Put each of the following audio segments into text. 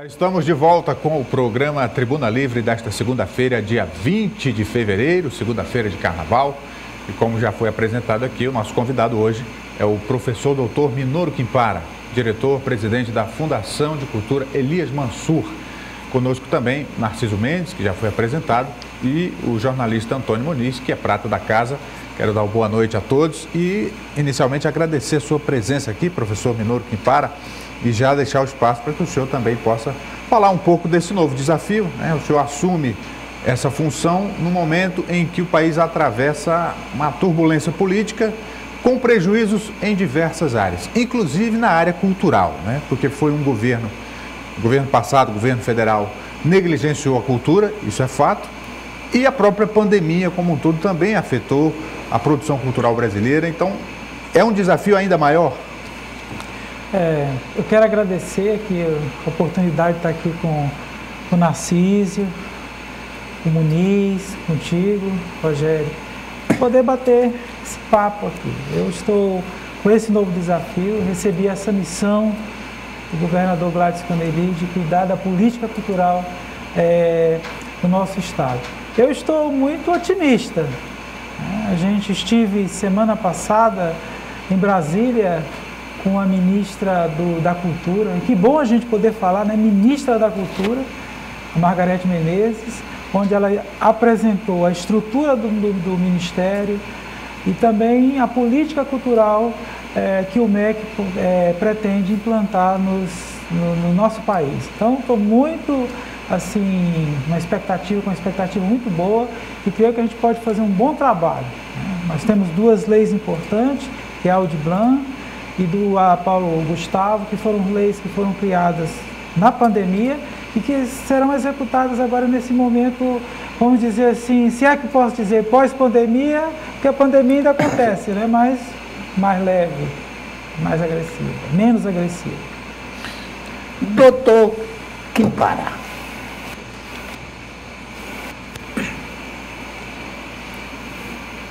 Estamos de volta com o programa Tribuna Livre desta segunda-feira, dia 20 de fevereiro, segunda-feira de carnaval. E como já foi apresentado aqui, o nosso convidado hoje é o professor doutor Minoro Quintara, diretor-presidente da Fundação de Cultura Elias Mansur. Conosco também Narciso Mendes, que já foi apresentado, e o jornalista Antônio Muniz, que é prata da casa. Quero dar uma boa noite a todos e, inicialmente, agradecer a sua presença aqui, professor Minoro Quintara, e já deixar o espaço para que o senhor também possa falar um pouco desse novo desafio, né? O senhor assume essa função no momento em que o país atravessa uma turbulência política com prejuízos em diversas áreas, inclusive na área cultural, né? Porque foi um governo passado, governo federal, negligenciou a cultura, isso é fato, e a própria pandemia como um todo também afetou a produção cultural brasileira. Então, é um desafio ainda maior? Eu quero agradecer aqui a oportunidade de estar aqui com o Narciso, com o Muniz, contigo, Rogério, poder bater esse papo aqui. Eu estou com esse novo desafio, recebi essa missão do governador Gladys Caneli de cuidar da política cultural do nosso estado. Eu estou muito otimista. Estive semana passada em Brasília com a ministra da Cultura, e que bom a gente poder falar, né? Ministra da Cultura, a Margarete Menezes, onde ela apresentou a estrutura do Ministério e também a política cultural que o MEC pretende implantar no nosso país. Então, estou muito, assim, com uma expectativa muito boa, e creio que a gente pode fazer um bom trabalho, né? Nós temos duas leis importantes, que é a Aldir Blanc e do Paulo Gustavo, que foram leis que foram criadas na pandemia e que serão executadas agora nesse momento, vamos dizer assim, se é que posso dizer, pós-pandemia, porque a pandemia ainda acontece, né? Mas mais leve, mais agressiva, menos agressiva. Doutor Quintara,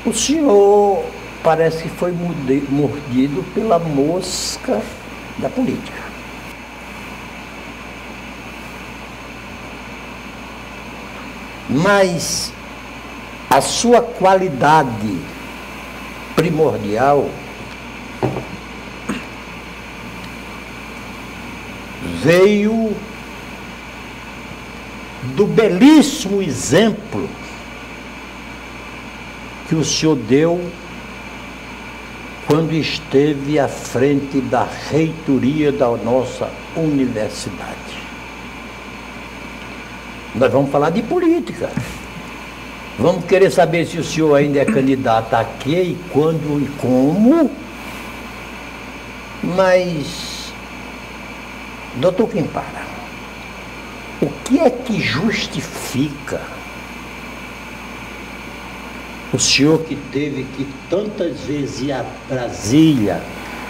o senhor parece que foi mordido pela mosca da política. Mas a sua qualidade primordial veio do belíssimo exemplo que o senhor deu quando esteve à frente da reitoria da nossa universidade. Nós vamos falar de política. Vamos querer saber se o senhor ainda é candidato a quê, e quando e como. Mas, doutor Quintara, o que é que justifica o senhor que teve que tantas vezes ir a Brasília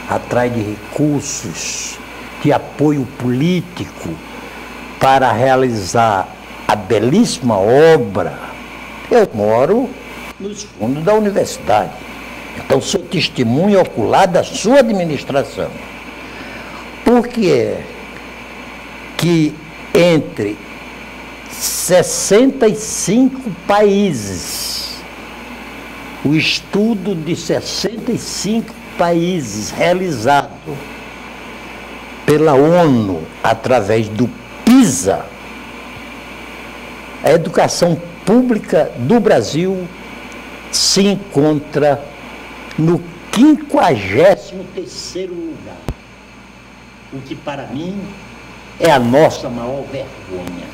atrás de recursos, de apoio político para realizar a belíssima obra? Eu moro nos fundos da universidade, então sou testemunha ocular da sua administração. Por que é que entre 65 países, o estudo de 65 países realizado pela ONU através do PISA, a educação pública do Brasil se encontra no 53º lugar, o que para mim é a nossa maior vergonha.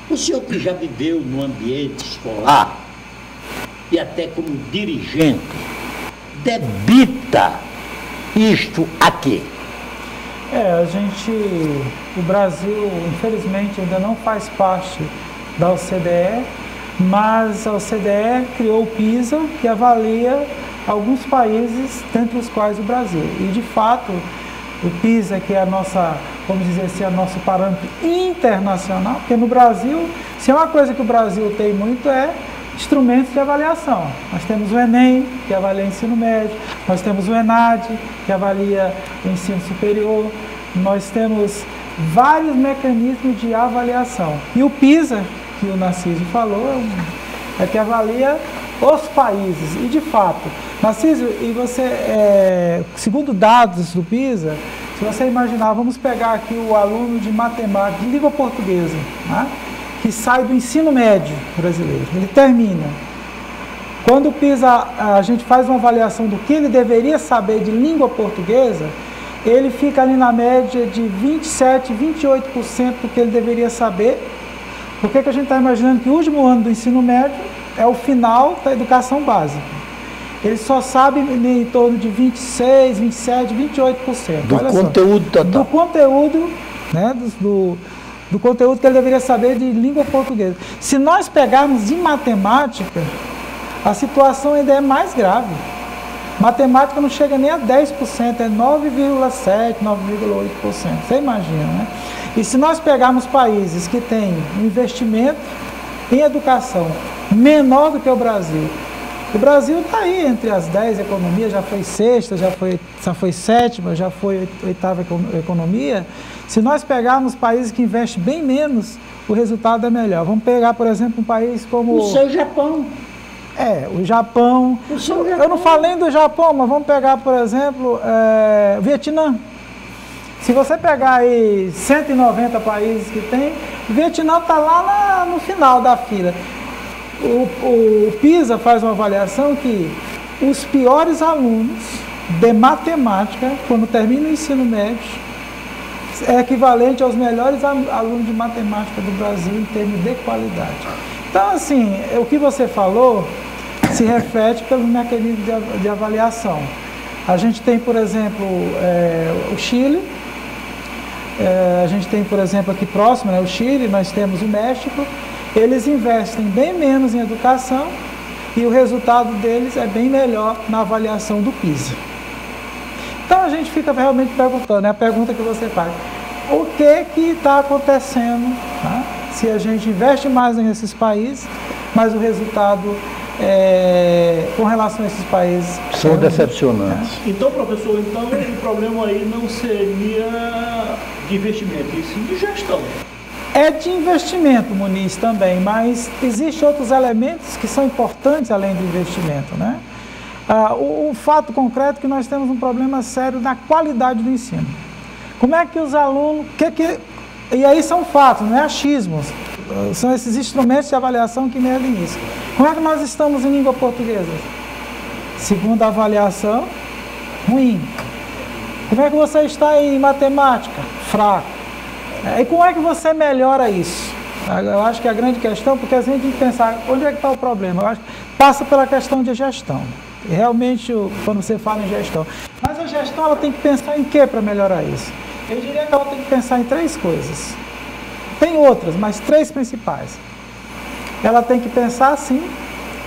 O senhor que já viveu no ambiente escolar e até como dirigente, debita isto aqui? O Brasil, infelizmente, ainda não faz parte da OCDE, mas a OCDE criou o PISA, que avalia alguns países, dentre os quais o Brasil. E, de fato, o PISA, que é a nossa, vamos dizer assim, o nosso parâmetro internacional, porque no Brasil, se é uma coisa que o Brasil tem muito, é instrumentos de avaliação. Nós temos o Enem, que avalia o ensino médio, nós temos o ENAD, que avalia o ensino superior, nós temos vários mecanismos de avaliação. E o PISA, que o Narciso falou, é que avalia os países. E de fato, Narciso, e você, segundo dados do PISA, se você imaginar, vamos pegar aqui o aluno de matemática, de língua portuguesa, né, que sai do ensino médio brasileiro, ele termina. Quando o PISA, a gente faz uma avaliação do que ele deveria saber de língua portuguesa, ele fica ali na média de 27%, 28% do que ele deveria saber. Por que a gente está imaginando que o último ano do ensino médio é o final da educação básica? Ele só sabe em torno de 26%, 27%, 28%. Do conteúdo total. Do conteúdo, né, do conteúdo que ele deveria saber de língua portuguesa. Se nós pegarmos de matemática, a situação ainda é mais grave. Matemática não chega nem a 10%, é 9,7%, 9,8%. Você imagina, né? E se nós pegarmos países que têm um investimento em educação menor do que o Brasil está aí entre as 10 economias, já foi sexta, já foi sétima, já foi oitava economia. Se nós pegarmos países que investem bem menos, o resultado é melhor. Vamos pegar, por exemplo, um país como... O seu Japão. O Japão. Eu não falei do Japão, mas vamos pegar, por exemplo, o Vietnã. Se você pegar aí 190 países que tem, o Vietnã está lá no final da fila. O PISA faz uma avaliação que os piores alunos de matemática, quando terminam o ensino médio, é equivalente aos melhores alunos de matemática do Brasil em termos de qualidade. Então, assim, o que você falou se reflete pelo mecanismo de avaliação. A gente tem, por exemplo, o Chile, a gente tem, por exemplo, aqui próximo, né, o Chile, nós temos o México. Eles investem bem menos em educação e o resultado deles é bem melhor na avaliação do PISA. Então a gente fica realmente perguntando, é a pergunta que você faz, o que está acontecendo, tá? Se a gente investe mais nesses países, mas o resultado com relação a esses países são decepcionantes. Então, professor, o problema aí não seria de investimento, e sim de gestão. É de investimento, Muniz, também, mas existem outros elementos que são importantes além do investimento, né? O fato concreto é que nós temos um problema sério na qualidade do ensino. Como é que os alunos... E aí são fatos, não é achismos. São esses instrumentos de avaliação que medem isso. Como é que nós estamos em língua portuguesa? Segundo a avaliação, ruim. Como é que você está em matemática? Fraco. E como é que você melhora isso? Eu acho que é a grande questão, porque a gente tem que pensar, onde é que está o problema? Eu acho que passa pela questão de gestão. E realmente, quando você fala em gestão. Mas a gestão, ela tem que pensar em quê para melhorar isso? Eu diria que ela tem que pensar em 3 coisas. Tem outras, mas 3 principais. Ela tem que pensar, sim,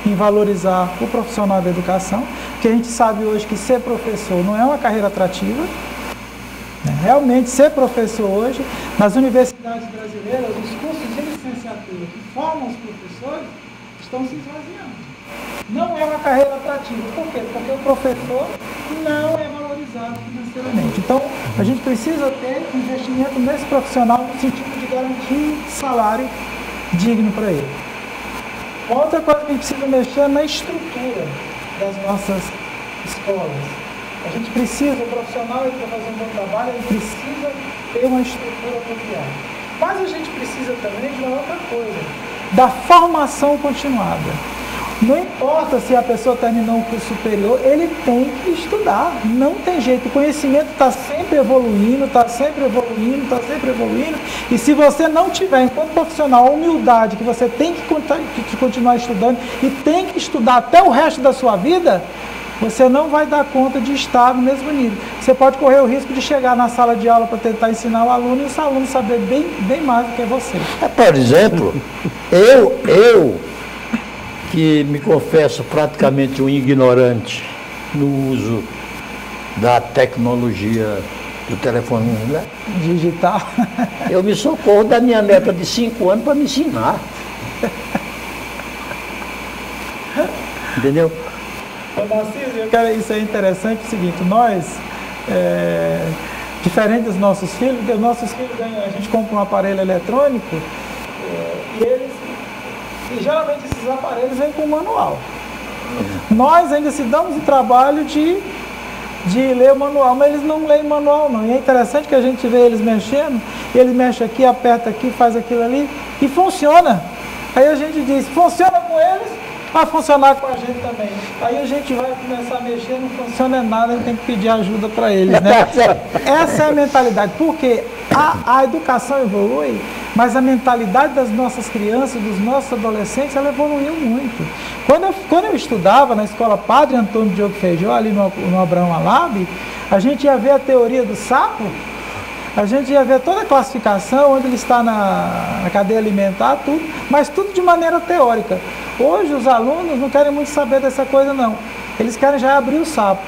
em valorizar o profissional da educação, porque a gente sabe hoje que ser professor não é uma carreira atrativa. Realmente, ser professor hoje, nas universidades brasileiras, os cursos de licenciatura que formam os professores estão se esvaziando. Não é uma carreira atrativa. Por quê? Porque o professor não é valorizado financeiramente. Então, a gente precisa ter investimento nesse profissional no sentido de garantir salário digno para ele. Outra coisa que a gente precisa mexer é na estrutura das nossas escolas. A gente precisa, o profissional, para fazer um bom trabalho, ele precisa ter uma estrutura apropriada. Mas a gente precisa também de uma outra coisa, da formação continuada. Não importa se a pessoa terminou um curso superior, ele tem que estudar, não tem jeito. O conhecimento está sempre evoluindo, está sempre evoluindo, está sempre evoluindo. E se você não tiver, enquanto profissional, a humildade que você tem que continuar estudando e tem que estudar até o resto da sua vida, você não vai dar conta de estar no mesmo nível. Você pode correr o risco de chegar na sala de aula para tentar ensinar o aluno e esse aluno saber bem mais do que você. Por exemplo, eu que me confesso praticamente um ignorante no uso da tecnologia do telefone, né? Digital. Eu me socorro da minha neta de 5 anos para me ensinar. Entendeu? Narciso, isso é interessante, é o seguinte, nós, Diferente dos nossos filhos, porque os nossos filhos, a gente compra um aparelho eletrônico e geralmente esses aparelhos vêm com manual. Nós ainda se damos o trabalho de ler o manual, mas eles não leem manual não. E é interessante que a gente vê eles mexendo, e eles mexem aqui, aperta aqui, faz aquilo ali, e funciona. Aí a gente diz, funciona com eles, vai funcionar com a gente também. Aí a gente vai começar a mexer, não funciona nada, a gente tem que pedir ajuda para eles, né? Essa é a mentalidade, porque a educação evolui, mas a mentalidade das nossas crianças, dos nossos adolescentes, ela evoluiu muito. Quando eu estudava na escola Padre Antônio Diogo Feijó, ali no Abraão Alab, a gente ia ver a teoria do sapo, a gente ia ver toda a classificação, onde ele está na cadeia alimentar, tudo, mas tudo de maneira teórica. Hoje os alunos não querem muito saber dessa coisa não, eles querem já abrir o sapo.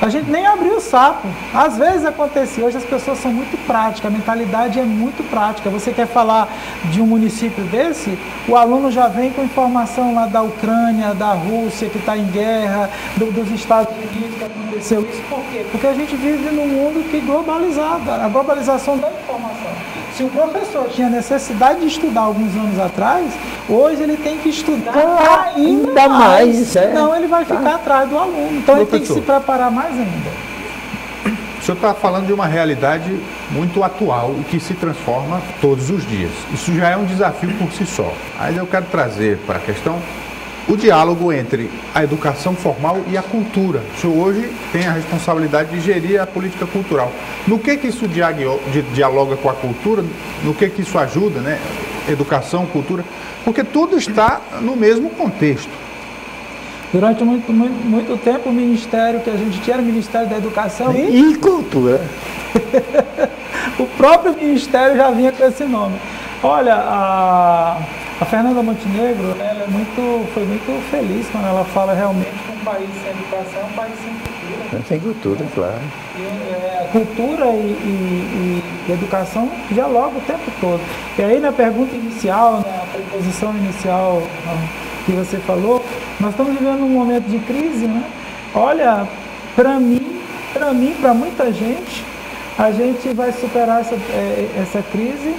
A gente nem abriu o sapo, às vezes acontecia, hoje as pessoas são muito práticas, a mentalidade é muito prática. Você quer falar de um município desse, o aluno já vem com informação lá da Ucrânia, da Rússia, que está em guerra, dos Estados Unidos, que aconteceu isso. Por quê? Porque a gente vive num mundo que é globalizado, a globalização da informação. Se o professor tinha necessidade de estudar alguns anos atrás, hoje ele tem que estudar ainda mais. Senão ele vai ficar atrás do aluno. Então ele tem que se preparar mais ainda. O senhor está falando de uma realidade muito atual e que se transforma todos os dias. Isso já é um desafio por si só. Mas eu quero trazer para a questão o diálogo entre a educação formal e a cultura. O senhor hoje tem a responsabilidade de gerir a política cultural. No que isso dialoga com a cultura? No que isso ajuda, né? Educação, cultura? Porque tudo está no mesmo contexto. Durante muito tempo, o ministério que a gente tinha era o Ministério da Educação e Cultura. O próprio ministério já vinha com esse nome. Olha, a Fernanda Montenegro, ela foi muito feliz quando ela fala realmente que um país sem educação é um país sem cultura. Sem cultura, claro. Cultura e educação dialogam o tempo todo. E aí na pergunta inicial, na preposição inicial que você falou, nós estamos vivendo um momento de crise, né? Olha, para mim, para muita gente, a gente vai superar essa crise.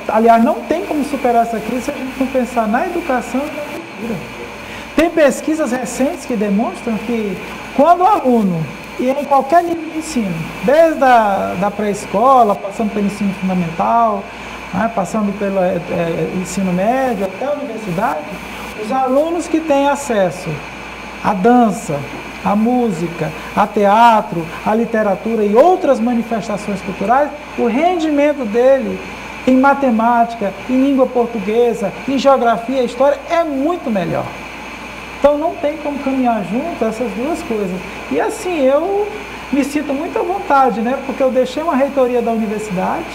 Aliás, não tem como superar essa crise se a gente não pensar na educação e na cultura. Tem pesquisas recentes que demonstram que quando o aluno, e em qualquer nível de ensino, desde da pré-escola, passando pelo ensino fundamental, né, passando pelo ensino médio até a universidade, os alunos que têm acesso à dança, à música, a teatro, à literatura e outras manifestações culturais, o rendimento dele em matemática, em língua portuguesa, em geografia e história é muito melhor. Então não tem como caminhar junto essas duas coisas. E assim, eu me sinto muito à vontade, né? Porque eu deixei uma reitoria da universidade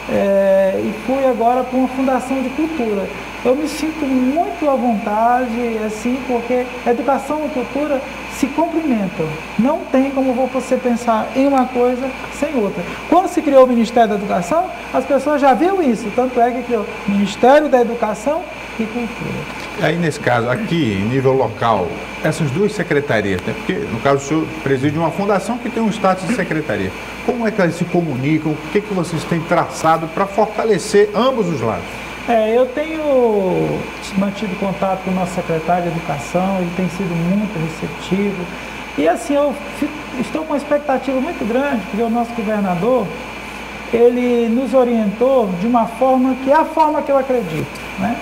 e fui agora para uma fundação de cultura. Eu me sinto muito à vontade, assim, porque educação e cultura se complementam. Não tem como você pensar em uma coisa sem outra. Quando se criou o Ministério da Educação, as pessoas já viram isso. Tanto é que criou Ministério da Educação e Cultura. Aí, nesse caso, aqui, em nível local, essas duas secretarias, né? Porque, no caso, o senhor preside uma fundação que tem um status de secretaria. Como é que elas se comunicam? O que vocês têm traçado para fortalecer ambos os lados? Eu tenho mantido contato com o nosso secretário de Educação, ele tem sido muito receptivo. E assim, eu estou com uma expectativa muito grande, porque o nosso governador, ele nos orientou de uma forma que é a forma que eu acredito, né?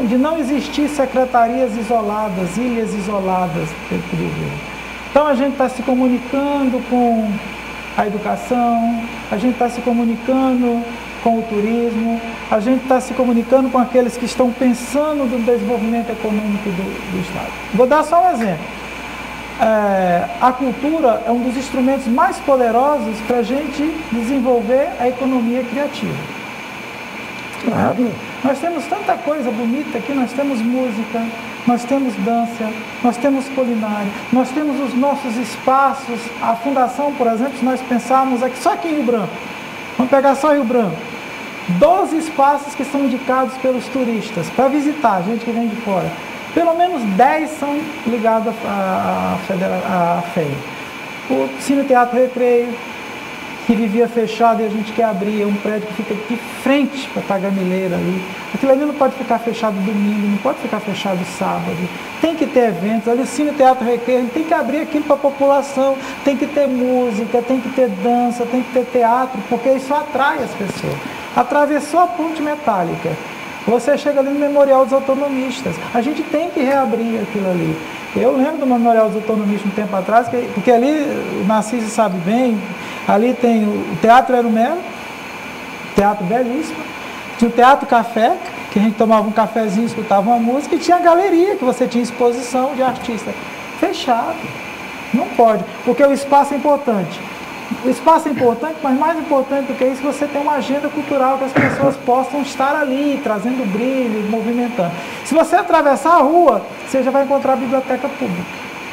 De não existir secretarias isoladas, ilhas isoladas dentro do governo. Então a gente está se comunicando com a educação, a gente está se comunicando com o turismo, a gente está se comunicando com aqueles que estão pensando no desenvolvimento econômico do Estado. Vou dar só um exemplo. A cultura é um dos instrumentos mais poderosos para a gente desenvolver a economia criativa. Claro. Nós temos tanta coisa bonita aqui, nós temos música, nós temos dança, nós temos culinária, nós temos os nossos espaços. A fundação, por exemplo, se nós pensarmos aqui, só aqui em Rio Branco, vamos pegar só Rio Branco, 12 espaços que são indicados pelos turistas para visitar, gente que vem de fora. Pelo menos 10 são ligados à FEI. O Cine Teatro Recreio, que vivia fechado e a gente quer abrir, um prédio que fica de frente para a Tagamileira ali. Aquilo ali não pode ficar fechado domingo, não pode ficar fechado sábado. Tem que ter eventos, ali o Cine Teatro Recreio, tem que abrir aquilo para a população, tem que ter música, tem que ter dança, tem que ter teatro, porque isso atrai as pessoas. Atravessou a ponte metálica, você chega ali no Memorial dos Autonomistas, a gente tem que reabrir aquilo ali. Eu lembro do Memorial dos Autonomistas um tempo atrás, porque ali, o Narciso sabe bem, ali tem o Teatro Ero Melo, teatro belíssimo, tinha o Teatro Café, que a gente tomava um cafezinho, escutava uma música, e tinha a galeria, que você tinha exposição de artista. Fechado. Não pode, porque o espaço é importante. O espaço é importante, mas mais importante do que isso, você tem uma agenda cultural que as pessoas possam estar ali, trazendo brilho, movimentando. Se você atravessar a rua, você já vai encontrar a Biblioteca Pública,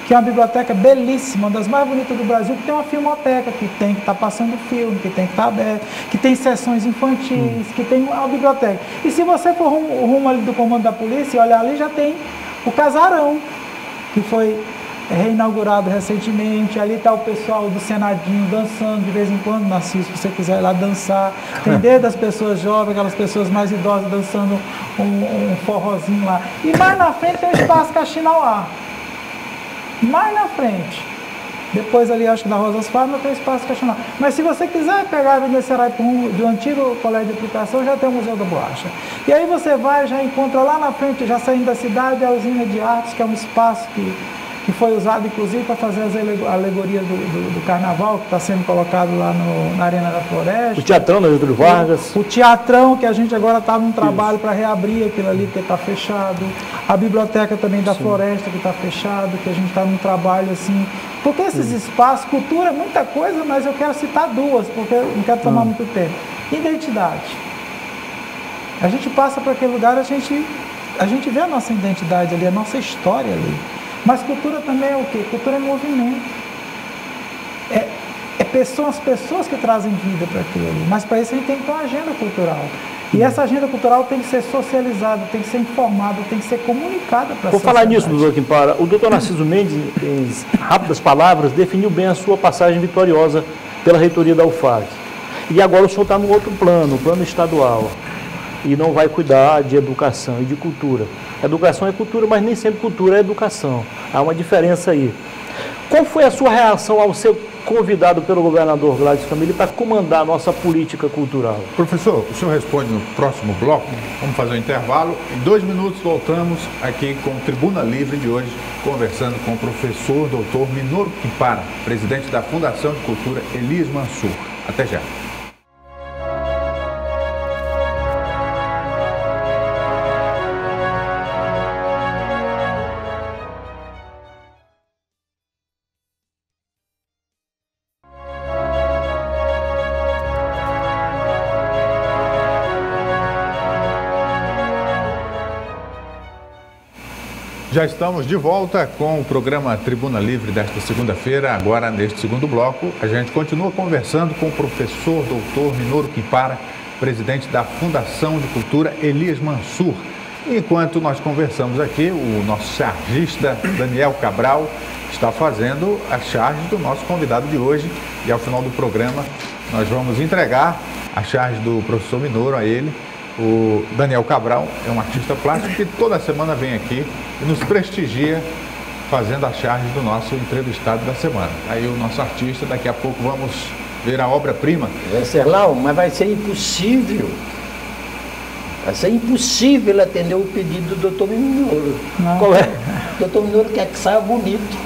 que é uma biblioteca belíssima, uma das mais bonitas do Brasil, que tem uma filmoteca, que tem que estar passando filme, que tem que estar aberto, que tem sessões infantis, que tem uma biblioteca. E se você for rumo ali do comando da polícia e olhar ali, já tem o Casarão, que foi reinaugurado recentemente. Ali está o pessoal do Senadinho dançando de vez em quando, Narciso, se você quiser ir lá dançar. Tem desde as pessoas jovens, aquelas pessoas mais idosas dançando um forrozinho lá. E mais na frente tem o Espaço Caxinauá. Mais na frente. Depois ali, acho que da Rosas Fábrica tem o Espaço Caxinauá. Mas se você quiser pegar a Avenida Serai do antigo Colégio de Aplicação, já tem o Museu da Borracha. E aí você vai, já encontra lá na frente, já saindo da cidade, a Usina de Artes, que é um espaço que foi usado, inclusive, para fazer as alegorias do carnaval, que está sendo colocado lá na Arena da Floresta. O Teatrão da Getúlio Vargas. O Teatrão, que a gente agora está num trabalho para reabrir aquilo ali, porque está fechado. A Biblioteca também da Floresta, que está fechado, que a gente está num trabalho assim. Porque esses espaços, cultura é muita coisa, mas eu quero citar duas, porque eu não quero tomar muito tempo. Identidade. A gente passa para aquele lugar, a gente vê a nossa identidade ali, a nossa história ali. Mas cultura também é o quê? Cultura é movimento. São as pessoas que trazem vida para aquilo ali. Mas para isso a gente tem que ter uma agenda cultural. E essa agenda cultural tem que ser socializada, tem que ser informada, tem que ser comunicada para a sociedade. Vou falar nisso, doutor Quimpara. O doutor Narciso Mendes, em rápidas palavras, definiu bem a sua passagem vitoriosa pela reitoria da UFAC. E agora o senhor está no outro plano, o plano estadual. E não vai cuidar de educação e de cultura. Educação é cultura, mas nem sempre cultura é educação. Há uma diferença aí. Qual foi a sua reação ao ser convidado pelo governador Gladys Família para comandar a nossa política cultural? Professor, o senhor responde no próximo bloco. Vamos fazer um intervalo. Em 2 minutos voltamos aqui com o Tribuna Livre de hoje, conversando com o professor doutor Minoru Quimpara, presidente da Fundação de Cultura Elias Mansur. Até já. Já estamos de volta com o programa Tribuna Livre desta segunda-feira. Agora, neste segundo bloco, a gente continua conversando com o professor doutor Minoru Quimpara, presidente da Fundação de Cultura Elias Mansur. Enquanto nós conversamos aqui, o nosso chargista Daniel Cabral está fazendo a charge do nosso convidado de hoje. E ao final do programa, nós vamos entregar a charge do professor Minoru a ele. O Daniel Cabral é um artista plástico que toda semana vem aqui e nos prestigia fazendo a charge do nosso entrevistado da semana. Aí o nosso artista, daqui a pouco vamos ver a obra-prima. Venceslau, mas vai ser impossível. Vai ser impossível atender o pedido do doutor Minoru. Qual é? O doutor Minoru quer que saia bonito.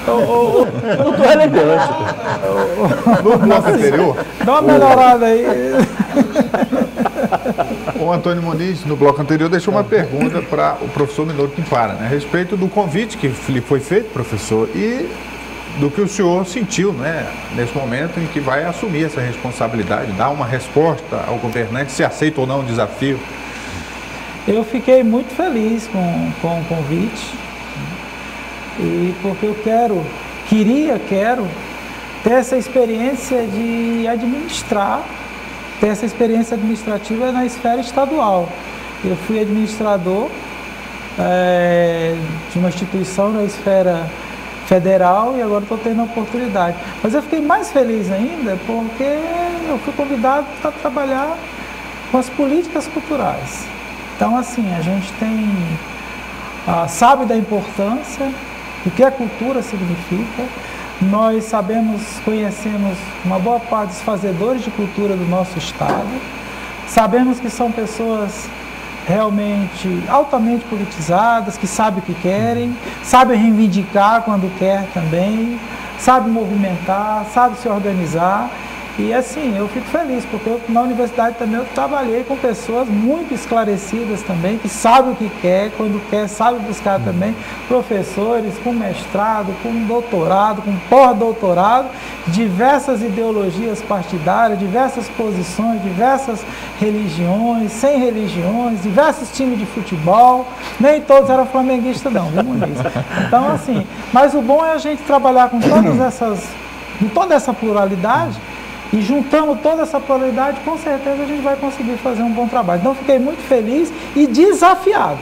O doutor é elegante. No bloco anterior... Dá uma melhorada aí. O Antônio Muniz, no bloco anterior, deixou uma pergunta para o professor Minoru Quimpara, né, a respeito do convite que lhe foi feito, professor, e do que o senhor sentiu, né, nesse momento em que vai assumir essa responsabilidade, dar uma resposta ao governante, se aceita ou não o desafio. Eu fiquei muito feliz com o convite, e porque eu quero ter essa experiência de administrar, ter essa experiência administrativa na esfera estadual. Eu fui administrador de uma instituição na esfera federal e agora estou tendo a oportunidade. Mas eu fiquei mais feliz ainda porque eu fui convidado para trabalhar com as políticas culturais. Então, assim, a gente sabe da importância, do que a cultura significa. Nós sabemos, conhecemos uma boa parte dos fazedores de cultura do nosso estado. Sabemos que são pessoas realmente altamente politizadas, que sabem o que querem, sabem reivindicar quando quer também, sabem movimentar, sabem se organizar. E assim, eu fico feliz, porque na universidade também eu trabalhei com pessoas muito esclarecidas também, que sabem o que quer, quando quer, sabem buscar também, professores com mestrado, com doutorado, com pós-doutorado, diversas ideologias partidárias, diversas posições, diversas religiões, sem religiões, diversos times de futebol, nem todos eram flamenguistas não, viu, Muniz? Então assim, mas o bom é a gente trabalhar com toda essa pluralidade. E juntando toda essa pluralidade, com certeza a gente vai conseguir fazer um bom trabalho. Então, fiquei muito feliz e desafiado,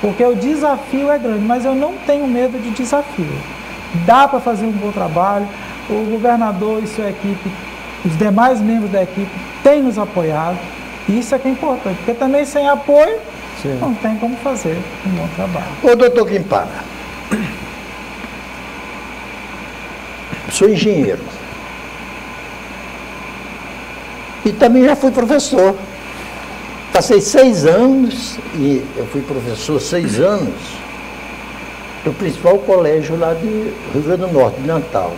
porque o desafio é grande, mas eu não tenho medo de desafio. Dá para fazer um bom trabalho, o governador e sua equipe, os demais membros da equipe têm nos apoiado, e isso é que é importante, porque também sem apoio, sim, não tem como fazer um bom trabalho. Ô, doutor Quintana, sou engenheiro. E também já fui professor. Passei 6 anos, e eu fui professor 6 anos, no principal colégio lá de Rio Grande do Norte, de Natal.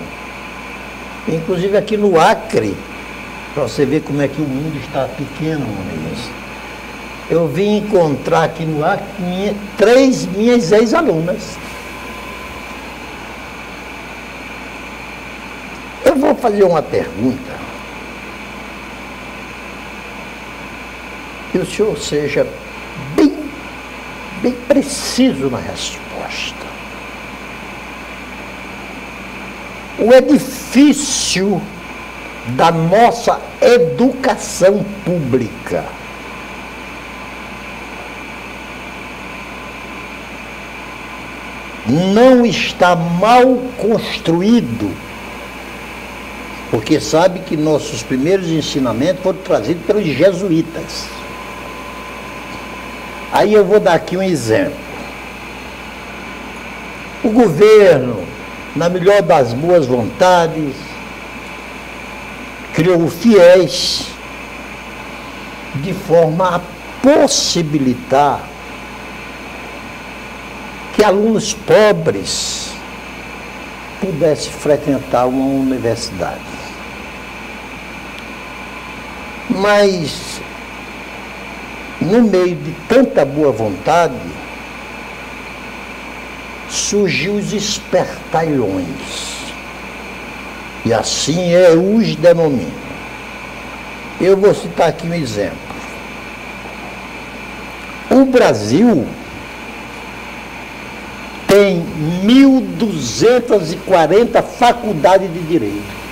Inclusive aqui no Acre, para você ver como é que o mundo está pequeno, mesmo. Eu vim encontrar aqui no Acre 3 minhas ex-alunas. Eu vou fazer uma pergunta. Que o senhor seja bem preciso na resposta. O edifício da nossa educação pública não está mal construído, porque sabe que nossos primeiros ensinamentos foram trazidos pelos jesuítas. Aí eu vou dar aqui um exemplo. O governo, na melhor das boas vontades, criou o FIES de forma a possibilitar que alunos pobres pudessem frequentar uma universidade. Mas no meio de tanta boa vontade, surgiu os espertalhões. E assim eu os denomino. Eu vou citar aqui um exemplo. O Brasil tem 1.240 faculdades de direito.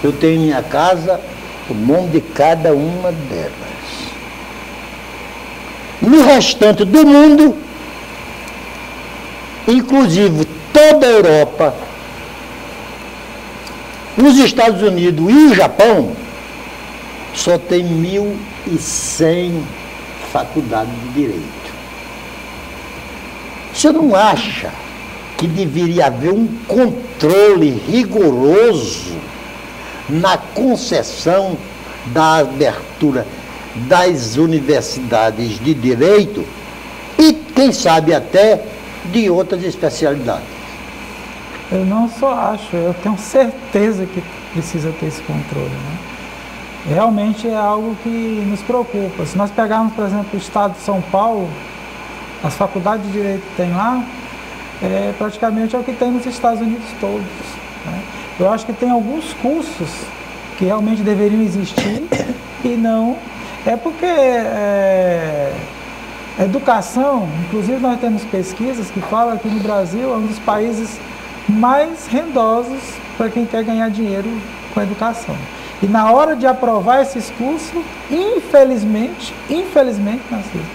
Eu tenho em minha casa o nome de cada uma delas. No restante do mundo, inclusive toda a Europa, os Estados Unidos e o Japão, só tem 1.100 faculdades de direito. Você não acha que deveria haver um controle rigoroso na concessão da abertura das universidades de direito e, quem sabe, até de outras especialidades? Eu não só acho, eu tenho certeza que precisa ter esse controle, né? Realmente é algo que nos preocupa. Se nós pegarmos, por exemplo, o estado de São Paulo, as faculdades de direito que tem lá, praticamente é o que tem nos Estados Unidos todos, né? Eu acho que tem alguns cursos que realmente deveriam existir e não. É porque a educação, inclusive nós temos pesquisas que falam que no Brasil é um dos países mais rendosos para quem quer ganhar dinheiro com a educação. E na hora de aprovar esses cursos, infelizmente, Narciso,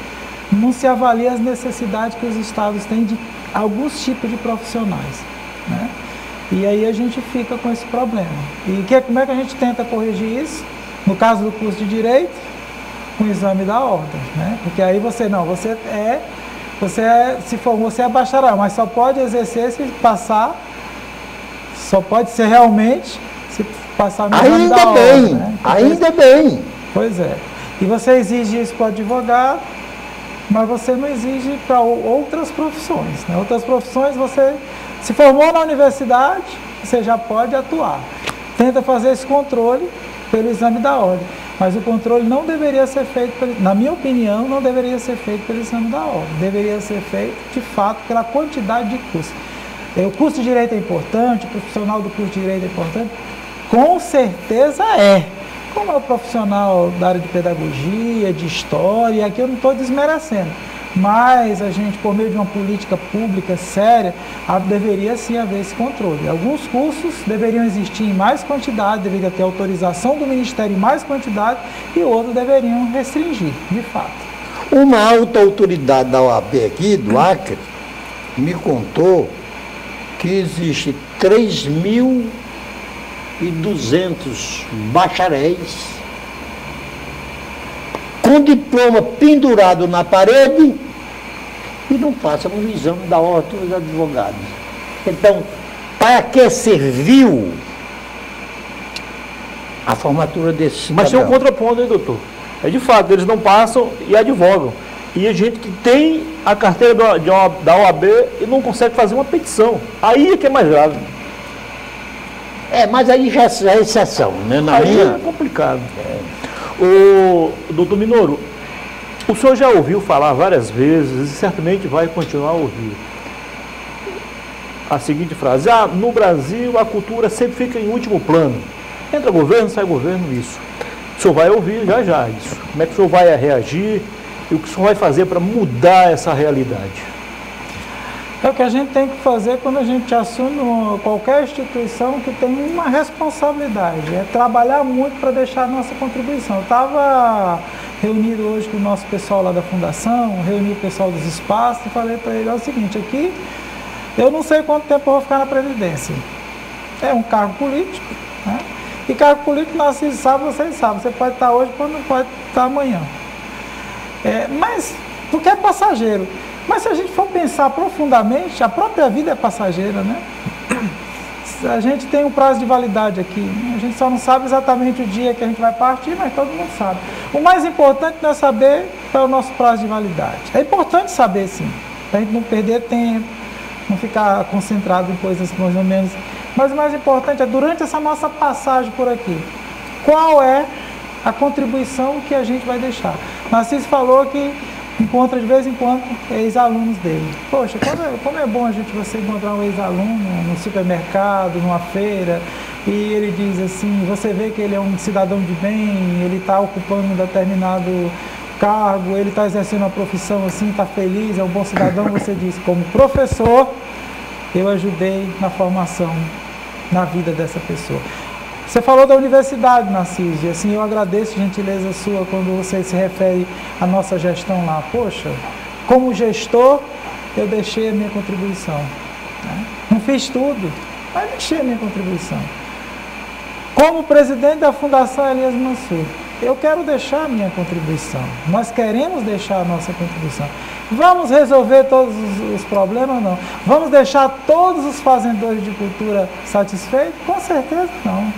não se avalia as necessidades que os estados têm de alguns tipos de profissionais, né? E aí a gente fica com esse problema. E como é que a gente tenta corrigir isso? No caso do curso de Direito, com o exame da ordem, né? Porque aí você se formou, você é bacharel, mas só pode exercer se passar, só pode ser realmente se passar no exame da ordem, né? Ainda bem. Pois é. E você exige isso para o advogado, mas você não exige para outras profissões, né? Outras profissões você se formou na universidade, você já pode atuar. Tenta fazer esse controle pelo exame da ordem. Mas o controle não deveria ser feito, na minha opinião, não deveria ser feito pelo exame da ordem. Deveria ser feito, de fato, pela quantidade de curso. O curso de Direito é importante, o profissional do curso de Direito é importante? Com certeza é. Como é o profissional da área de pedagogia, de história, aqui eu não estou desmerecendo. Mas a gente, por meio de uma política pública séria, deveria sim haver esse controle. Alguns cursos deveriam existir em mais quantidade, deveria ter autorização do Ministério em mais quantidade, e outros deveriam restringir, de fato. Uma alta autoridade da OAB aqui, do Acre, me contou que existe 3.200 bacharéis com diploma pendurado na parede e não passa no exame da ordem dos advogados. Então, para que serviu a formatura desses Mas tem um contraponto aí, doutor. É de fato, eles não passam e advogam. E a gente que tem a carteira da OAB e não consegue fazer uma petição. Aí é que é mais grave. Mas aí já é exceção, né? Aí é complicado. O doutor Minoro, o senhor já ouviu falar várias vezes e certamente vai continuar a ouvir a seguinte frase: no Brasil a cultura sempre fica em último plano. Entra governo, sai governo, isso. O senhor vai ouvir já isso. Como é que o senhor vai reagir e o que o senhor vai fazer para mudar essa realidade? É o que a gente tem que fazer quando a gente assume qualquer instituição que tem uma responsabilidade, é trabalhar muito para deixar a nossa contribuição. Eu estava reunido hoje com o nosso pessoal lá da Fundação, reuni o pessoal dos espaços e falei para ele, é o seguinte, aqui eu não sei quanto tempo eu vou ficar na presidência. É um cargo político, né? E cargo político, Narciso sabe, vocês sabem, você pode estar hoje, quando não pode estar amanhã. Mas, porque é passageiro. Mas se a gente for pensar profundamente, a própria vida é passageira, né? A gente tem um prazo de validade aqui, né? A gente só não sabe exatamente o dia que a gente vai partir, mas todo mundo sabe. O mais importante não é saber qual é o nosso prazo de validade. É importante saber, sim, para a gente não perder tempo, não ficar concentrado em coisas mais ou menos. Mas o mais importante é, durante essa nossa passagem por aqui, qual é a contribuição que a gente vai deixar. Narciso falou que encontra de vez em quando ex-alunos dele. Poxa, como é bom você encontrar um ex-aluno no supermercado, numa feira, e ele diz assim, você vê que ele é um cidadão de bem, ele está ocupando um determinado cargo, ele está exercendo uma profissão assim, está feliz, é um bom cidadão. Você diz, como professor, eu ajudei na formação, na vida dessa pessoa. Você falou da universidade, Narciso, e assim, eu agradeço a gentileza sua quando você se refere à nossa gestão lá. Poxa, como gestor, eu deixei a minha contribuição, né? Não fiz tudo, mas deixei a minha contribuição. Como presidente da Fundação Elias Mansur, eu quero deixar a minha contribuição. Nós queremos deixar a nossa contribuição. Vamos resolver todos os problemas? Não. Vamos deixar todos os fazendores de cultura satisfeitos? Com certeza não.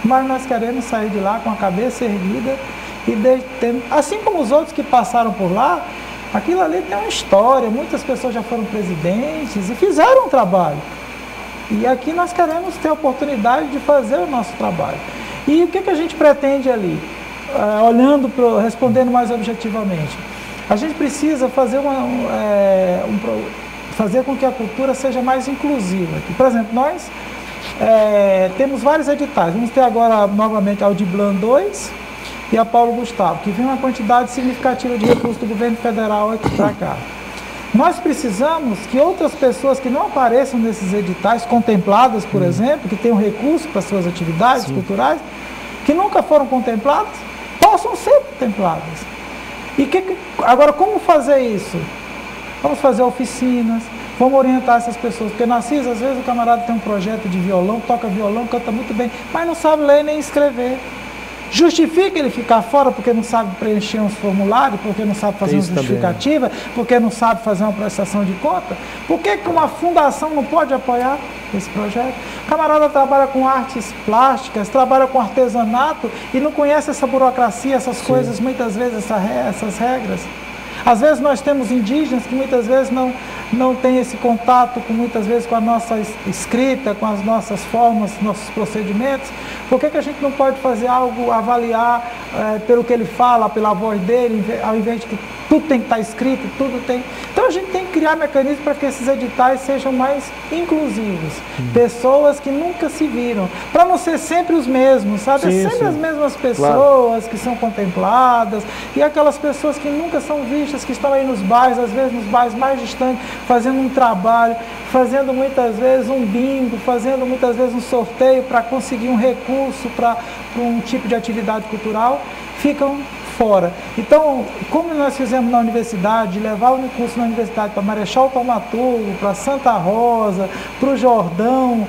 Mas nós queremos sair de lá com a cabeça erguida e assim como os outros que passaram por lá, aquilo ali tem uma história, muitas pessoas já foram presidentes e fizeram um trabalho. E aqui nós queremos ter a oportunidade de fazer o nosso trabalho. E o que a gente pretende ali? Respondendo mais objetivamente, a gente precisa fazer fazer com que a cultura seja mais inclusiva. Por exemplo, nós temos vários editais. Vamos ter agora novamente a Audiblan 2 e a Paulo Gustavo, que vem uma quantidade significativa de recursos do governo federal aqui para cá. Nós precisamos que outras pessoas que não apareçam nesses editais, contempladas, por exemplo, que tenham recurso para suas atividades culturais, que nunca foram contempladas, possam ser contempladas. Agora, como fazer isso? Vamos fazer oficinas, vamos orientar essas pessoas, porque Narciso, às vezes o camarada tem um projeto de violão, toca violão, canta muito bem, mas não sabe ler nem escrever. Justifica ele ficar fora porque não sabe preencher uns formulários, porque não sabe fazer uma justificativa, porque não sabe fazer uma prestação de conta? Por que uma fundação não pode apoiar esse projeto? O camarada trabalha com artes plásticas, trabalha com artesanato e não conhece essa burocracia, essas coisas, muitas vezes essas regras. Às vezes nós temos indígenas que muitas vezes não têm esse contato muitas vezes com a nossa escrita, com as nossas formas, nossos procedimentos. Por que a gente não pode fazer algo, avaliar pelo que ele fala, pela voz dele, ao invés de que tudo tem que estar escrito, tudo tem... Então a gente tem que criar mecanismos para que esses editais sejam mais inclusivos. Pessoas que nunca se viram, para não ser sempre os mesmos, sabe? Sim, sempre as mesmas pessoas que são contempladas e aquelas pessoas que nunca são vistas, que estão aí nos bairros, às vezes nos bairros mais distantes, fazendo um trabalho, fazendo muitas vezes um bingo, fazendo muitas vezes um sorteio para conseguir um recurso para um tipo de atividade cultural, ficam fora. Então, como nós fizemos na universidade, levar o curso na universidade para Marechal Thaumaturgo, para Santa Rosa, para o Jordão,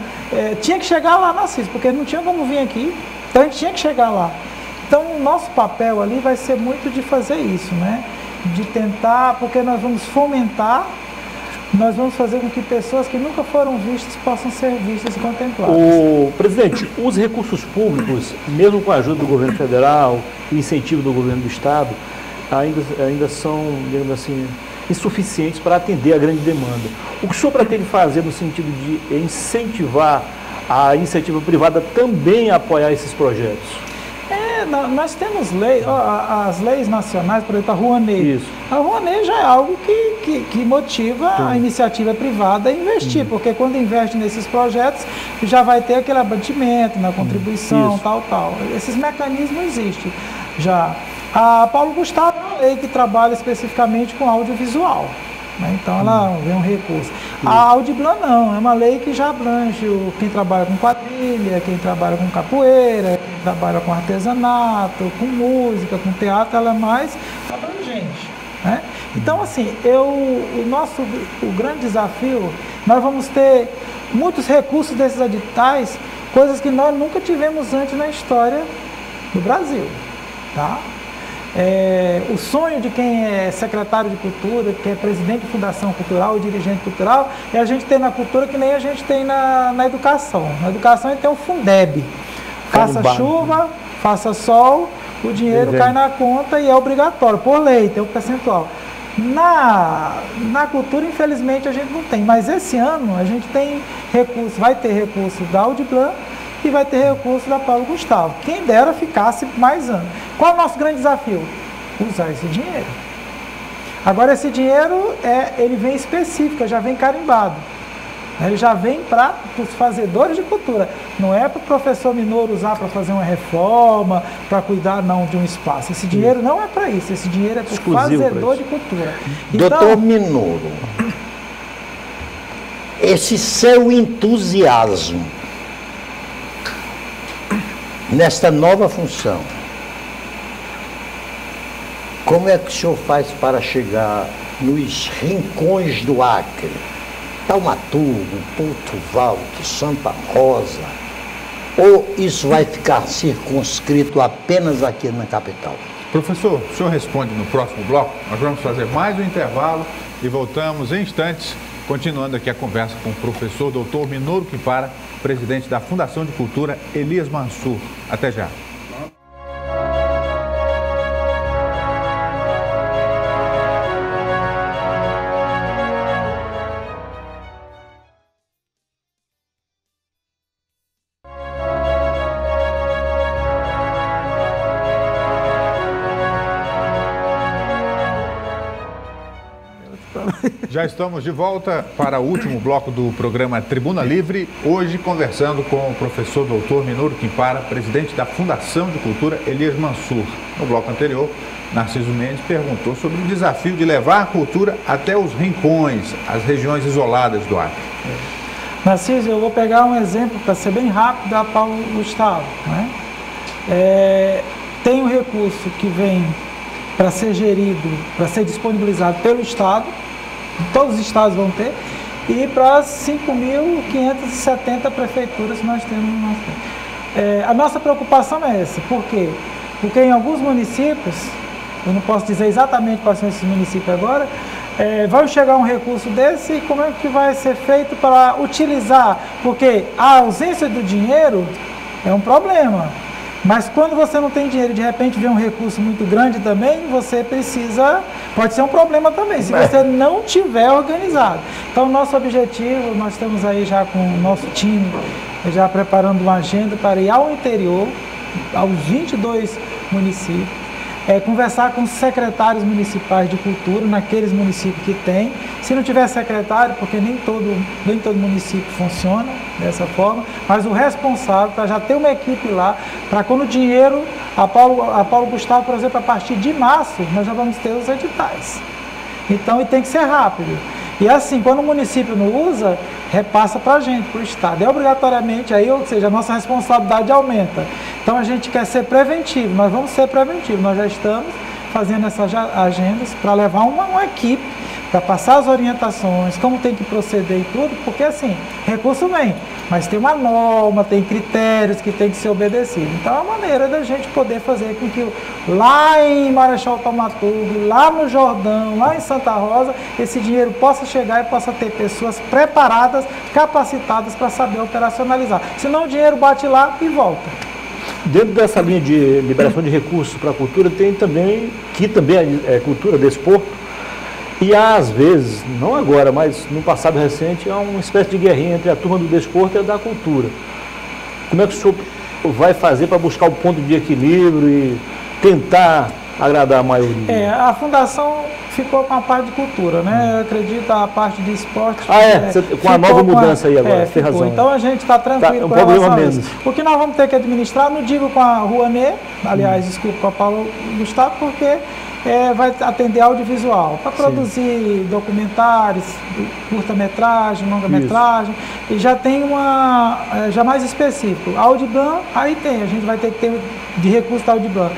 tinha que chegar lá na CIS, porque não tinha como vir aqui, então a gente tinha que chegar lá. Então, o nosso papel ali vai ser muito de fazer isso, né? De tentar, porque nós vamos fomentar, nós vamos fazer com que pessoas que nunca foram vistas possam ser vistas e contempladas. Presidente, os recursos públicos, mesmo com a ajuda do governo federal e incentivo do governo do estado, ainda são, digamos assim, insuficientes para atender a grande demanda. O que o senhor pretende fazer no sentido de incentivar a iniciativa privada também a apoiar esses projetos? Nós temos leis, as leis nacionais, por exemplo, a Rouanet. Isso. A Rouanet já é algo que motiva a iniciativa privada a investir, porque quando investe nesses projetos, já vai ter aquele abatimento na contribuição, tal. Esses mecanismos existem já. A Paulo Gustavo é uma lei que trabalha especificamente com audiovisual. Então ela vê um recurso. A Audiblan não, é uma lei que já abrange quem trabalha com quadrilha, quem trabalha com capoeira, quem trabalha com artesanato, com música, com teatro, ela é mais abrangente, né? Então assim, o grande desafio, nós vamos ter muitos recursos desses editais, coisas que nós nunca tivemos antes na história do Brasil, tá? O sonho de quem é secretário de cultura, que é presidente de fundação cultural, dirigente cultural, é a gente ter na cultura que nem a gente tem na educação. Na educação a gente tem o Fundeb. Faça chuva, faça sol, o dinheiro cai na conta e é obrigatório, por lei, tem um percentual. Na cultura, infelizmente, a gente não tem, mas esse ano a gente tem recurso, vai ter recurso da Audiblan e vai ter recurso da Paulo Gustavo. Quem dera ficasse mais anos. Qual é o nosso grande desafio? Usar esse dinheiro. Agora, esse dinheiro, ele vem específico, já vem carimbado. Ele já vem para os fazedores de cultura. Não é para o professor Minoro usar para fazer uma reforma, para cuidar não de um espaço. Esse dinheiro não é para isso. Esse dinheiro é para o fazedor de cultura. Doutor Minoro, esse seu entusiasmo nesta nova função, como é que o senhor faz para chegar nos rincões do Acre? Thaumaturgo, Porto Valdo, Santa Rosa, ou isso vai ficar circunscrito apenas aqui na capital? Professor, o senhor responde no próximo bloco. Nós vamos fazer mais um intervalo e voltamos em instantes, continuando aqui a conversa com o professor Dr. Minoro Quim-Para, presidente da Fundação de Cultura Elias Mansur. Até já. Já estamos de volta para o último bloco do programa Tribuna Livre, hoje conversando com o professor Dr. Minoro Quim-Para, presidente da Fundação de Cultura Elias Mansur. No bloco anterior, Narciso Mendes perguntou sobre o desafio de levar a cultura até os rincões, as regiões isoladas do Acre. Narciso, eu vou pegar um exemplo para ser bem rápido da Paulo Gustavo, né? Tem um recurso que vem para ser gerido, para ser disponibilizado pelo Estado, todos os estados vão ter, e para as 5.570 prefeituras que nós temos no nosso país. A nossa preocupação é essa. Por quê? Porque em alguns municípios, eu não posso dizer exatamente quais são esses municípios agora, vai chegar um recurso desse e como é que vai ser feito para utilizar? Porque a ausência do dinheiro é um problema. Mas quando você não tem dinheiro e de repente vem um recurso muito grande também, você precisa, pode ser um problema também, se você não tiver organizado. Então, nosso objetivo, nós estamos aí já com o nosso time, já preparando uma agenda para ir ao interior, aos 22 municípios, conversar com os secretários municipais de cultura, naqueles municípios que tem. Se não tiver secretário, porque nem todo município funciona dessa forma, mas o responsável para já ter uma equipe lá, para quando o dinheiro, a Paulo Gustavo, por exemplo, a partir de março, nós já vamos ter os editais. Então, e tem que ser rápido. E assim, quando o município não usa, repassa para a gente, para o Estado. E obrigatoriamente, aí, ou seja, a nossa responsabilidade aumenta. Então a gente quer ser preventivo, nós vamos ser preventivos. Nós já estamos fazendo essas agendas para levar uma equipe, para passar as orientações, como tem que proceder e tudo, porque assim, recurso vem, mas tem uma norma, tem critérios que tem que ser obedecidos. Então é uma maneira da gente poder fazer com que lá em Marechal Thaumaturgo, lá no Jordão, lá em Santa Rosa, esse dinheiro possa chegar e possa ter pessoas preparadas, capacitadas para saber operacionalizar. Senão o dinheiro bate lá e volta. Dentro dessa linha de liberação de recursos para a cultura, tem também, que também é cultura, desporto, e às vezes, não agora, mas no passado recente, há uma espécie de guerrinha entre a turma do desporto e a da cultura. Como é que o senhor vai fazer para buscar o ponto de equilíbrio e tentar agradar a maioria? A fundação ficou com a parte de cultura, né? Eu acredito a parte de esporte. Com a nova mudança aí agora, tem razão. Então a gente está tranquilo com relação a isso. O que nós vamos ter que administrar, não digo com a Rouanet, aliás, desculpa, com a Paulo Gustavo, porque vai atender audiovisual, para produzir documentários, curta-metragem, longa-metragem, e já tem já mais específico. A Audiblan, aí a gente vai ter que ter de recurso da Audiblan.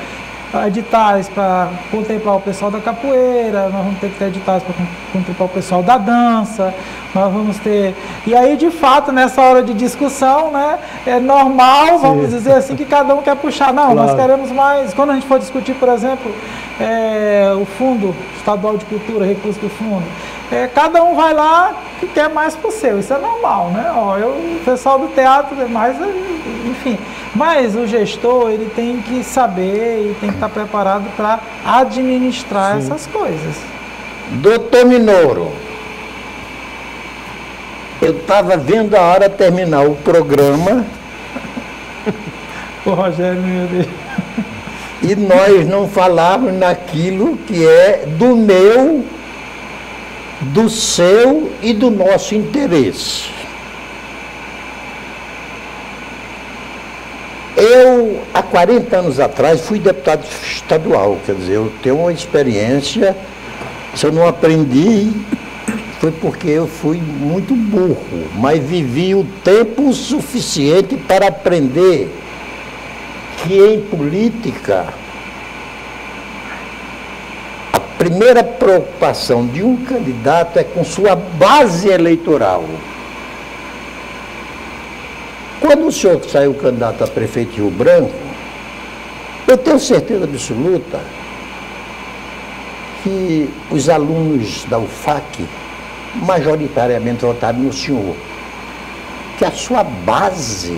Editais para contemplar o pessoal da capoeira, nós vamos ter que ter editais para contemplar o pessoal da dança, nós vamos ter... E aí, de fato, nessa hora de discussão, né, é normal, vamos dizer assim, que cada um quer puxar. Não, nós queremos mais... Quando a gente for discutir, por exemplo, o Fundo Estadual de Cultura, recurso do fundo, cada um vai lá que quer mais pro seu, isso é normal, né? O pessoal do teatro é mais... Enfim... Mas o gestor, ele tem que saber e tem que estar preparado para administrar essas coisas. Doutor Minoro, eu estava vendo a hora terminar o programa. O Rogério, meu Deus. E nós não falávamos naquilo que é do meu, do seu e do nosso interesse. Eu, há 40 anos atrás, fui deputado estadual, quer dizer, eu tenho uma experiência, se eu não aprendi, foi porque eu fui muito burro, mas vivi o tempo suficiente para aprender que em política, a primeira preocupação de um candidato é com sua base eleitoral. Quando o senhor saiu candidato a prefeito de Rio Branco, eu tenho certeza absoluta que os alunos da UFAC majoritariamente votaram no senhor, que a sua base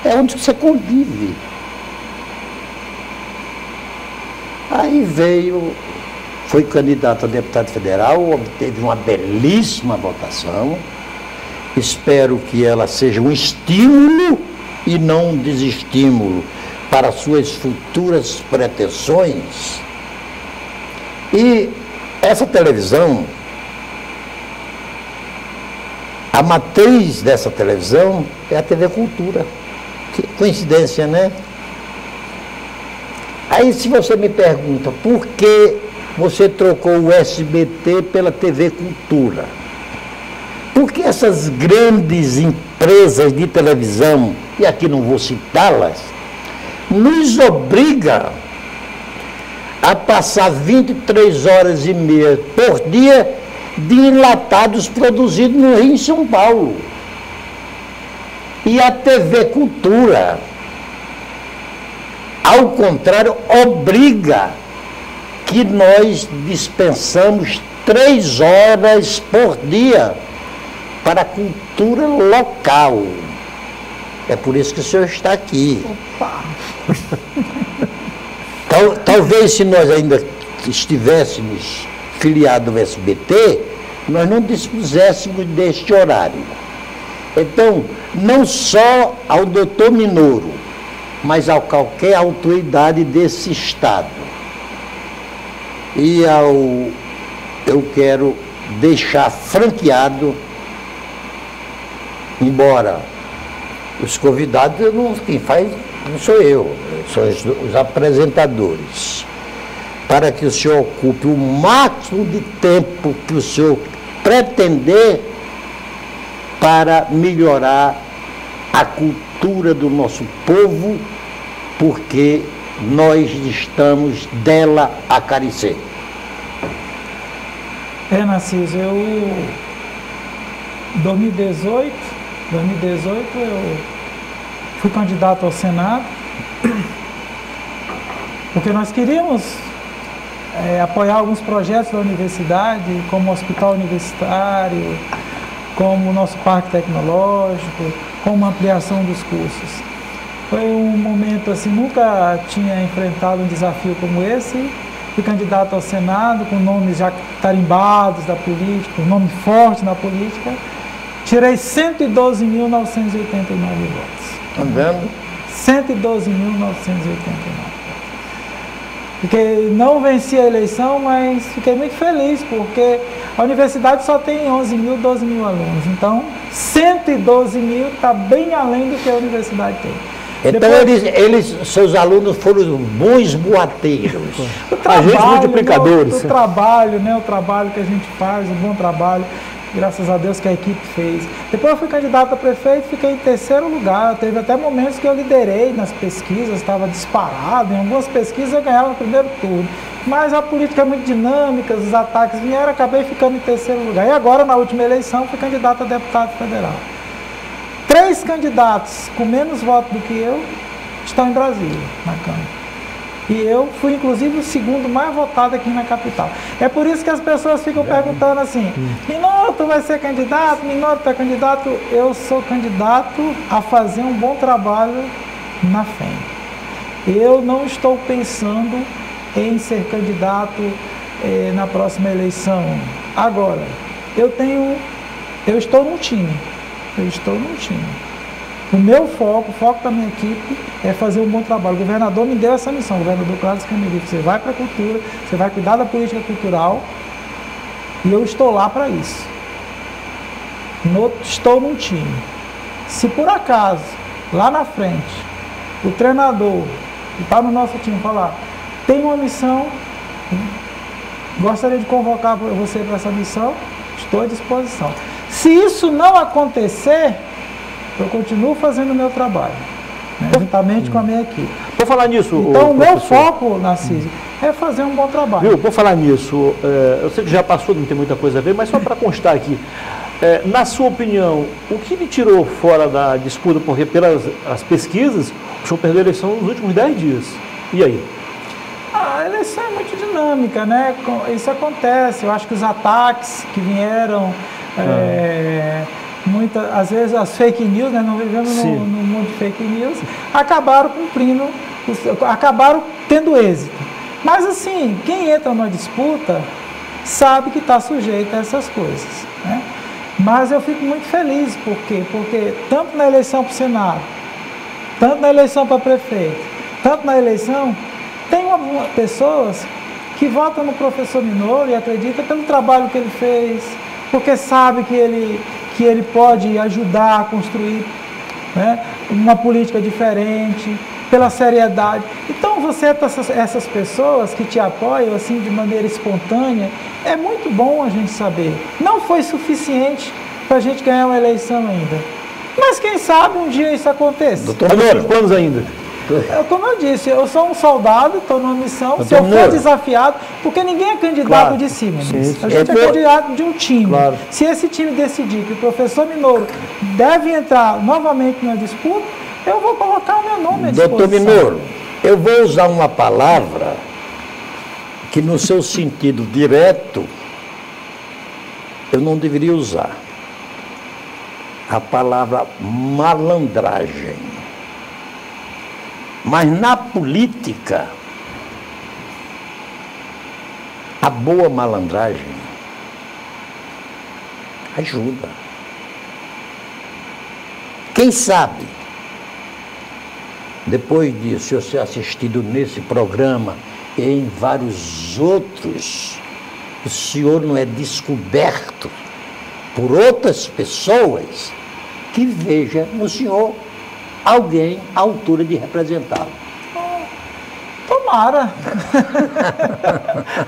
é onde você convive. Aí foi candidato a deputado federal, obteve uma belíssima votação. Espero que ela seja um estímulo e não um desestímulo para suas futuras pretensões. E essa televisão, a matriz dessa televisão é a TV Cultura. Que coincidência, né? Aí se você me pergunta por que você trocou o SBT pela TV Cultura? Porque essas grandes empresas de televisão, e aqui não vou citá-las, nos obrigam a passar 23 horas e meia por dia de enlatados produzidos no Rio e São Paulo. E a TV Cultura, ao contrário, obriga que nós dispensamos 3 horas por dia para a cultura local. É por isso que o senhor está aqui. Opa! Talvez se nós ainda estivéssemos filiados ao SBT, nós não dispuséssemos deste horário. Então, não só ao doutor Minoro, mas a qualquer autoridade desse Estado. E eu quero deixar franqueado, embora os convidados, quem faz não sou eu, são os apresentadores, para que o senhor ocupe o máximo de tempo que o senhor pretender para melhorar a cultura do nosso povo, porque nós estamos dela a carecer. Narciso, em 2018 eu fui candidato ao Senado, porque nós queríamos apoiar alguns projetos da universidade, como o hospital universitário, como o nosso parque tecnológico, como a ampliação dos cursos. Foi um momento assim, nunca tinha enfrentado um desafio como esse. Fui candidato ao Senado, com nomes já tarimbados da política, um nome forte na política. Tirei 112.989 votos. Está vendo? 112.989. Porque não venci a eleição, mas fiquei muito feliz, porque a universidade só tem 11.000, 12.000 alunos. Então, 112.000 está bem além do que a universidade tem. Então, seus alunos foram bons boateiros. Agentes multiplicadores. O trabalho, né? O trabalho que a gente faz, um bom trabalho. Graças a Deus que a equipe fez. Depois eu fui candidato a prefeito, fiquei em 3º lugar. Teve até momentos que eu liderei nas pesquisas, estava disparado. Em algumas pesquisas eu ganhava no primeiro turno. Mas a política é muito dinâmica, os ataques vieram, acabei ficando em 3º lugar. E agora, na última eleição, fui candidato a deputado federal. 3 candidatos com menos votos do que eu estão em Brasília, na Câmara. E eu fui, inclusive, o 2º mais votado aqui na capital. É por isso que as pessoas ficam perguntando assim, Minoro, tu vai ser candidato? Minoro, tu é candidato? Eu sou candidato a fazer um bom trabalho na FEM. Eu não estou pensando em ser candidato na próxima eleição. Agora, eu estou num time. O meu foco, o foco da minha equipe é fazer um bom trabalho. O governador me deu essa missão, o governador Carlos Camilo. Você vai para a cultura, você vai cuidar da política cultural e eu estou lá para isso. Estou num time. Se por acaso, lá na frente, o treinador que está no nosso time falar, tem uma missão, gostaria de convocar você para essa missão, estou à disposição. Se isso não acontecer, eu continuo fazendo o meu trabalho, né, juntamente com a minha equipe. Por falar nisso, então, o meu foco, Narciso, é fazer um bom trabalho. Viu? Por falar nisso, eu sei que já passou, não tem muita coisa a ver, mas só para constar aqui, na sua opinião, o que lhe tirou fora da disputa, porque pelas as pesquisas, o senhor perdeu a eleição nos últimos 10 dias. E aí? A eleição é muito dinâmica, né? Isso acontece. Eu acho que os ataques que vieram... às vezes as fake news, né, não vivemos no mundo de fake news, acabaram acabaram tendo êxito. Mas assim, quem entra numa disputa sabe que está sujeito a essas coisas, né? Mas eu fico muito feliz, por quê? Porque tanto na eleição para o Senado, tanto na eleição para prefeito, tanto na eleição, tem pessoas que votam no professor Minoro e acreditam pelo trabalho que ele fez, porque sabe que ele pode ajudar a construir, né, uma política diferente, pela seriedade. Então, essas pessoas que te apoiam assim de maneira espontânea, é muito bom a gente saber. Não foi suficiente para a gente ganhar uma eleição ainda. Mas quem sabe um dia isso aconteça. Doutor Minoro, quantos ainda? Como eu disse, eu sou um soldado, estou numa missão, se eu for Mineiro. desafiado, porque ninguém é candidato Claro. de cima, Sim, Ministro. sim. A gente é candidato de um time. Claro. Se esse time decidir que o professor Minoro deve entrar novamente numa disputa, eu vou colocar o meu nome à disposição. Doutor Minoro, eu vou usar uma palavra que no seu sentido direto eu não deveria usar. A palavra malandragem. Mas na política, a boa malandragem ajuda. Quem sabe, depois disso, eu ser assistido nesse programa e em vários outros, o senhor não é descoberto por outras pessoas que vejam no senhor alguém à altura de representá-lo. Tomara.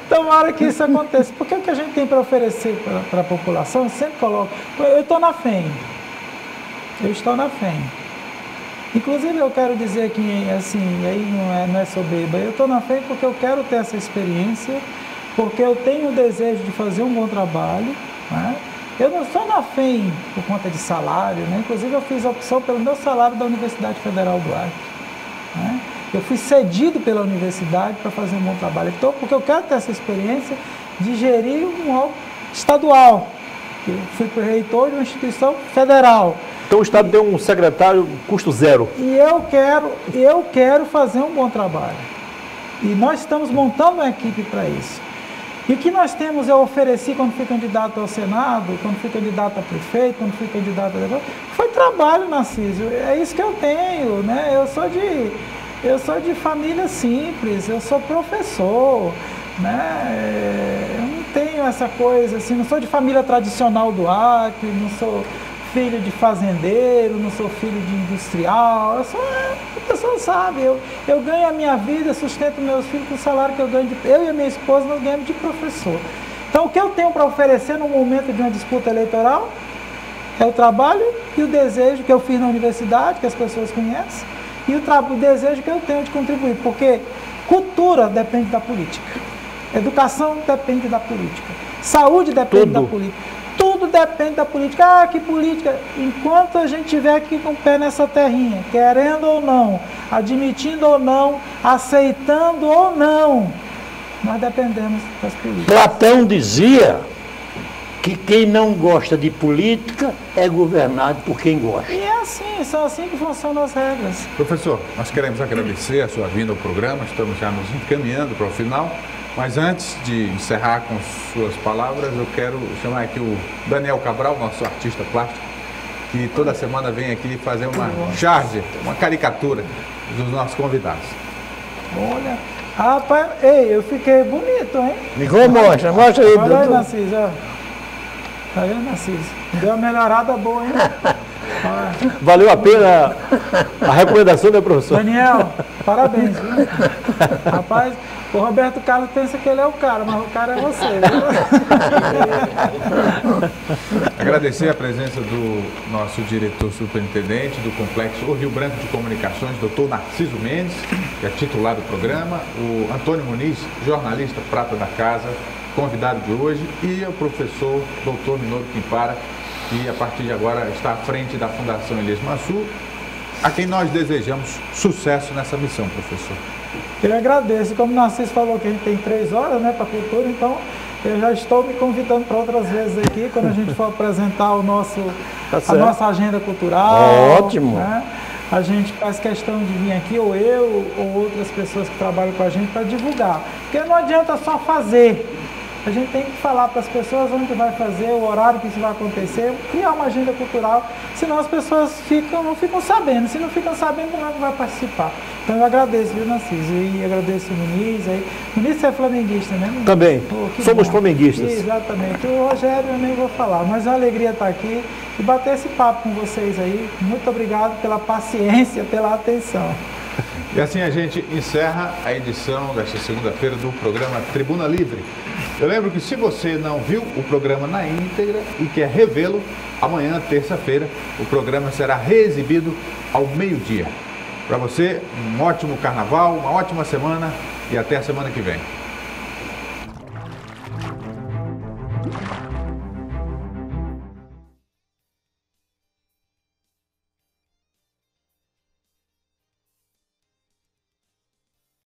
Tomara que isso aconteça. Porque o que a gente tem para oferecer para a população, eu sempre coloco. Eu estou na FEM. Eu estou na FEM. Inclusive, eu quero dizer que, assim, aí não é soberba, eu estou na FEM porque eu quero ter essa experiência, porque eu tenho o desejo de fazer um bom trabalho, né? Eu não estou na FEM por conta de salário, né? Inclusive eu fiz a opção pelo meu salário da Universidade Federal do Acre, né? Eu fui cedido pela universidade para fazer um bom trabalho. Então, porque eu quero ter essa experiência de gerir um órgão estadual. Eu fui reitor de uma instituição federal. Então o Estado deu um secretário custo zero. E eu quero fazer um bom trabalho. E nós estamos montando uma equipe para isso. E o que nós temos, eu ofereci quando fui candidato ao Senado, quando fui candidato a prefeito, quando fui candidato a deputado, foi trabalho, Narciso. É isso que eu tenho, né? Eu sou de família simples, eu sou professor, né? Eu não tenho essa coisa assim, não sou de família tradicional do Acre, não sou filho de fazendeiro, não sou filho de industrial, a pessoa sabe, eu ganho a minha vida, sustento meus filhos com o salário que eu ganho, eu e a minha esposa nós ganhamos de professor. Então o que eu tenho para oferecer no momento de uma disputa eleitoral é o trabalho e o desejo que eu fiz na universidade, que as pessoas conhecem, e o desejo que eu tenho de contribuir, porque cultura depende da política, educação depende da política, saúde depende da política. Tudo depende da política. Ah, que política? Enquanto a gente estiver aqui com o pé nessa terrinha, querendo ou não, admitindo ou não, aceitando ou não, nós dependemos das políticas. Platão dizia que quem não gosta de política é governado por quem gosta. E é assim, são assim que funcionam as regras. Professor, nós queremos agradecer a sua vinda ao programa, estamos já nos encaminhando para o final. Mas antes de encerrar com suas palavras, eu quero chamar aqui o Daniel Cabral, nosso artista plástico, que toda semana vem aqui fazer uma charge, uma caricatura dos nossos convidados. Olha, rapaz, ei, eu fiquei bonito, hein? Mostra aí, Olha aí, doutor. Narciso, ó. Tá vendo, Narciso? Deu uma melhorada boa, hein? Olha. Valeu a pena a recomendação, né, professor? Daniel, parabéns, viu? Rapaz, o Roberto Carlos pensa que ele é o cara, mas o cara é você, viu? Agradecer a presença do nosso diretor superintendente do Complexo O Rio Branco de Comunicações, doutor Narciso Mendes, que é titular do programa, o Antônio Muniz, jornalista prata da casa, convidado de hoje, e o professor doutor Minoro Quimpara, que a partir de agora está à frente da Fundação Elias Mansur, a quem nós desejamos sucesso nessa missão, professor. Eu agradeço. Como o Narciso falou que a gente tem 3 horas, né, para a cultura, então eu já estou me convidando para outras vezes aqui, quando a gente for apresentar a nossa agenda cultural. Ótimo. Né? A gente faz questão de vir aqui, ou eu, ou outras pessoas que trabalham com a gente, para divulgar. Porque não adianta só fazer. A gente tem que falar para as pessoas onde vai fazer, o horário que isso vai acontecer, criar uma agenda cultural, senão as pessoas não ficam sabendo. Se não ficam sabendo, não vai participar. Então eu agradeço, viu, Narciso? E agradeço o Muniz. O Muniz é flamenguista, né? Também. Somos bom. Flamenguistas. Exatamente. O Rogério eu nem vou falar, mas é uma alegria estar aqui e bater esse papo com vocês aí. Muito obrigado pela paciência, pela atenção. E assim a gente encerra a edição desta segunda-feira do programa Tribuna Livre. Eu lembro que se você não viu o programa na íntegra e quer revê-lo, amanhã, terça-feira, o programa será reexibido ao meio-dia. Para você, um ótimo carnaval, uma ótima semana e até a semana que vem.